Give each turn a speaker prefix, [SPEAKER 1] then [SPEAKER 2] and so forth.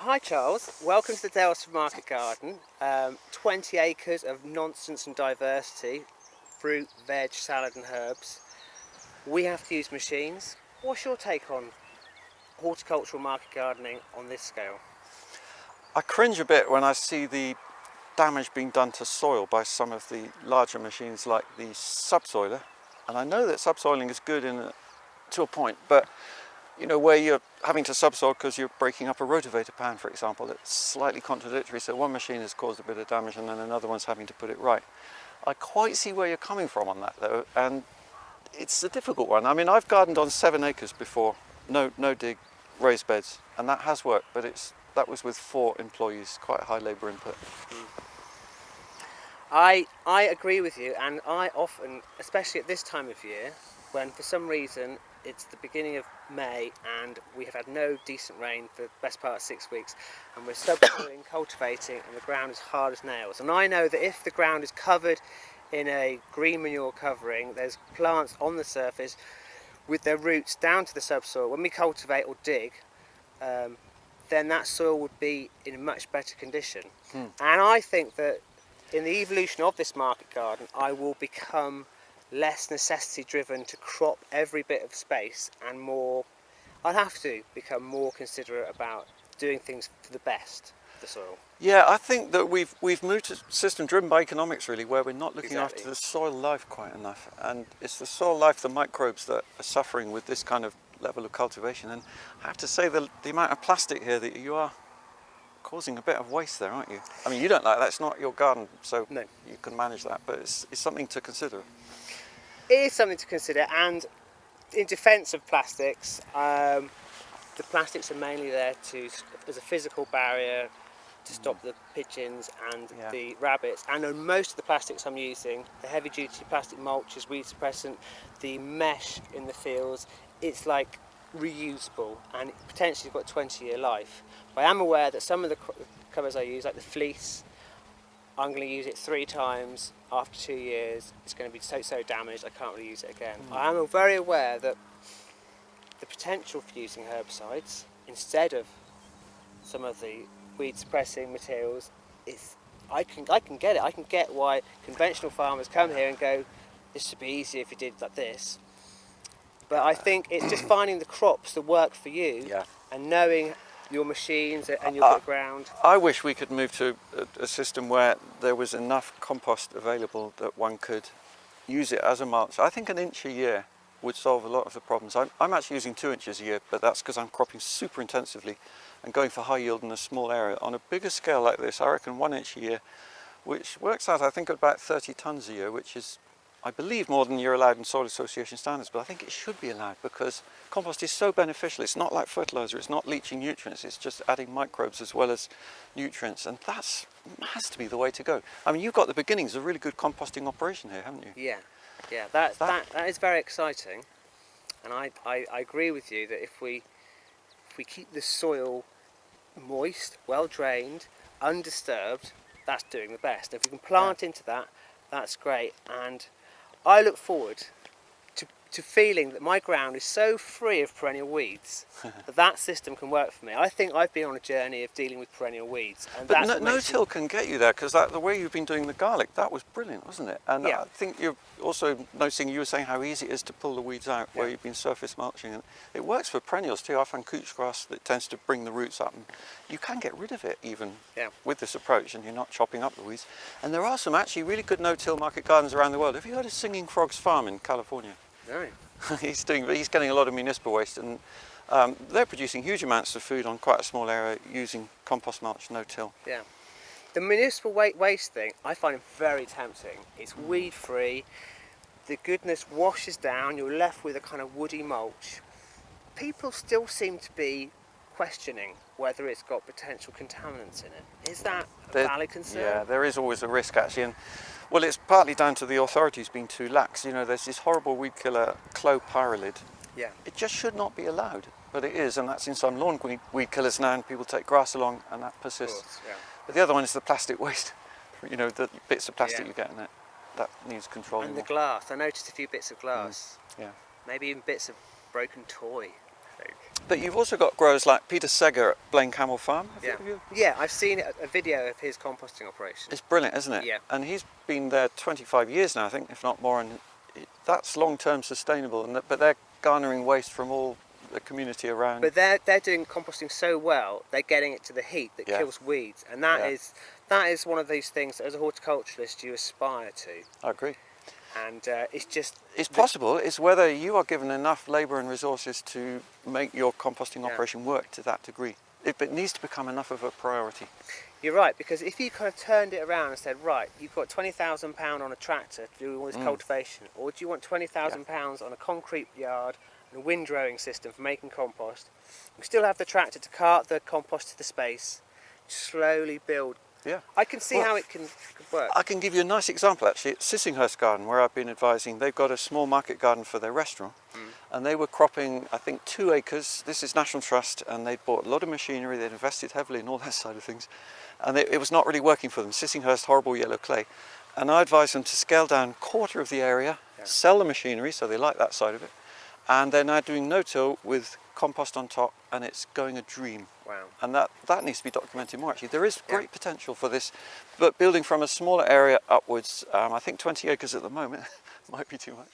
[SPEAKER 1] Hi Charles, welcome to the Daylesford Market Garden. 20 acres of nonsense and diversity, fruit, veg, salad and herbs. We have to use machines. What's your take on horticultural market gardening on this scale?
[SPEAKER 2] I cringe a bit when I see the damage being done to soil by some of the larger machines like the subsoiler. And I know that subsoiling is good to a point, but you know, where you're having to subsoil because you're breaking up a rotavator pan, for example, it's slightly contradictory. So one machine has caused a bit of damage and then another one's having to put it right. I quite see where you're coming from on that though, and it's a difficult one. I mean, I've gardened on 7 acres before, no dig, raised beds, and that has worked, but that was with 4 employees, quite a high labour input.
[SPEAKER 1] I agree with you, and I often, especially at this time of year, when for some reason it's the beginning of May and we have had no decent rain for the best part of 6 weeks, and we're subsoiling, cultivating, and the ground is hard as nails. And I know that if the ground is covered in a green manure covering, there's plants on the surface with their roots down to the subsoil. When we cultivate or dig, then that soil would be in a much better condition. And I think that in the evolution of this market garden, I will become less necessity driven to crop every bit of space and more, I'll have to become more considerate about doing things for the best of the soil.
[SPEAKER 2] Yeah, I think that we've moved to a system driven by economics really, where we're not looking
[SPEAKER 1] Exactly.
[SPEAKER 2] after the soil life quite enough. And it's the soil life, the microbes that are suffering with this kind of level of cultivation. And I have to say the amount of plastic here that you are causing a bit of waste there, aren't you? I mean, you don't like that, it's not your garden, so
[SPEAKER 1] No.
[SPEAKER 2] you can manage that, but it's something to consider.
[SPEAKER 1] It is something to consider, and in defence of plastics, the plastics are mainly there as a physical barrier to stop the pigeons and the rabbits. And on most of the plastics I'm using, the heavy duty plastic mulch is weed suppressant, the mesh in the fields, it's like reusable and potentially got a 20-year life. But I am aware that some of the covers I use, like the fleece, I'm going to use it 3 times. After 2 years, it's going to be so damaged I can't really use it again. I am very aware that the potential for using herbicides instead of some of the weed suppressing materials is, I can get it. I can get why conventional farmers come here and go, this would be easier if you did like this. But I think it's just finding the crops that work for you and knowing your machines and your bit of ground.
[SPEAKER 2] I wish we could move to a system where there was enough compost available that one could use it as a mulch. I think 1 inch a year would solve a lot of the problems. I'm actually using 2 inches a year, but that's because I'm cropping super intensively and going for high yield in a small area. On a bigger scale like this, I reckon 1 inch a year, which works out I think at about 30 tonnes a year, which is, I believe, more than you're allowed in soil association standards, but I think it should be allowed because compost is so beneficial. It's not like fertiliser, it's not leaching nutrients, it's just adding microbes as well as nutrients, and that has to be the way to go. I mean, you've got the beginnings of a really good composting operation here, haven't you?
[SPEAKER 1] Yeah, that is very exciting, and I agree with you that if we keep the soil moist, well drained, undisturbed, that's doing the best. If we can plant into that, that's great. And I look forward to feeling that my ground is so free of perennial weeds that system can work for me. I think I've been on a journey of dealing with perennial weeds, and
[SPEAKER 2] but no-till can get you there, because the way you've been doing the garlic, that was brilliant, wasn't it? And I think you're also noticing, you were saying how easy it is to pull the weeds out where you've been surface mulching, and it works for perennials too. I find couch grass that tends to bring the roots up, and you can get rid of it even with this approach, and you're not chopping up the weeds. And there are some actually really good no-till market gardens around the world. Have you heard of Singing Frogs Farm in California?
[SPEAKER 1] No.
[SPEAKER 2] He's getting a lot of municipal waste, and they're producing huge amounts of food on quite a small area using compost mulch, no-till.
[SPEAKER 1] Yeah. The municipal waste thing, I find very tempting. It's weed free, the goodness washes down, you're left with a kind of woody mulch. People still seem to be questioning whether it's got potential contaminants in it. Is that a valid concern?
[SPEAKER 2] Yeah, there is always a risk actually, and well, it's partly down to the authorities being too lax. You know, there's this horrible weed killer, clopyralid.
[SPEAKER 1] Yeah.
[SPEAKER 2] It just should not be allowed, but it is, and that's in some lawn weed killers now, and people take grass along, and that persists.
[SPEAKER 1] Of course, yeah.
[SPEAKER 2] But the other one is the plastic waste. You know, the bits of plastic you get in it. That needs controlling.
[SPEAKER 1] And the glass. I noticed a few bits of glass.
[SPEAKER 2] Yeah.
[SPEAKER 1] Maybe even bits of broken toy. think.
[SPEAKER 2] But you've also got growers like Peter Seger at Blaine Camel Farm.
[SPEAKER 1] Yeah,
[SPEAKER 2] Have you?
[SPEAKER 1] yeah. I've seen a video of his composting operation.
[SPEAKER 2] It's brilliant, isn't it?
[SPEAKER 1] Yeah.
[SPEAKER 2] And he's been there 25 years now, I think, if not more, and that's long-term sustainable. But they're garnering waste from all the community around.
[SPEAKER 1] But they're doing composting so well, they're getting it to the heat that kills weeds, and that is one of these things that as a horticulturalist you aspire to.
[SPEAKER 2] I agree.
[SPEAKER 1] And it's
[SPEAKER 2] possible. It's whether you are given enough labour and resources to make your composting operation work to that degree. It needs to become enough of a priority.
[SPEAKER 1] You're right, because if you kind of turned it around and said, right, you've got £20,000 on a tractor to do all this cultivation, or do you want £20,000 on a concrete yard and a windrowing system for making compost, you still have the tractor to cart the compost to the space, slowly build.
[SPEAKER 2] Yeah.
[SPEAKER 1] I can see how it could work.
[SPEAKER 2] I can give you a nice example actually. At Sissinghurst Garden, where I've been advising, they've got a small market garden for their restaurant, and they were cropping, I think, 2 acres. This is National Trust, and they'd bought a lot of machinery, they'd invested heavily in all that side of things, and it was not really working for them. Sissinghurst, horrible yellow clay. And I advised them to scale down 1/4 of the area, sell the machinery, so they like that side of it, and they're now doing no-till with compost on top, and it's going a dream.
[SPEAKER 1] Wow.
[SPEAKER 2] And that needs to be documented more actually. There is great potential for this, but building from a smaller area upwards, I think 20 acres at the moment might be too much.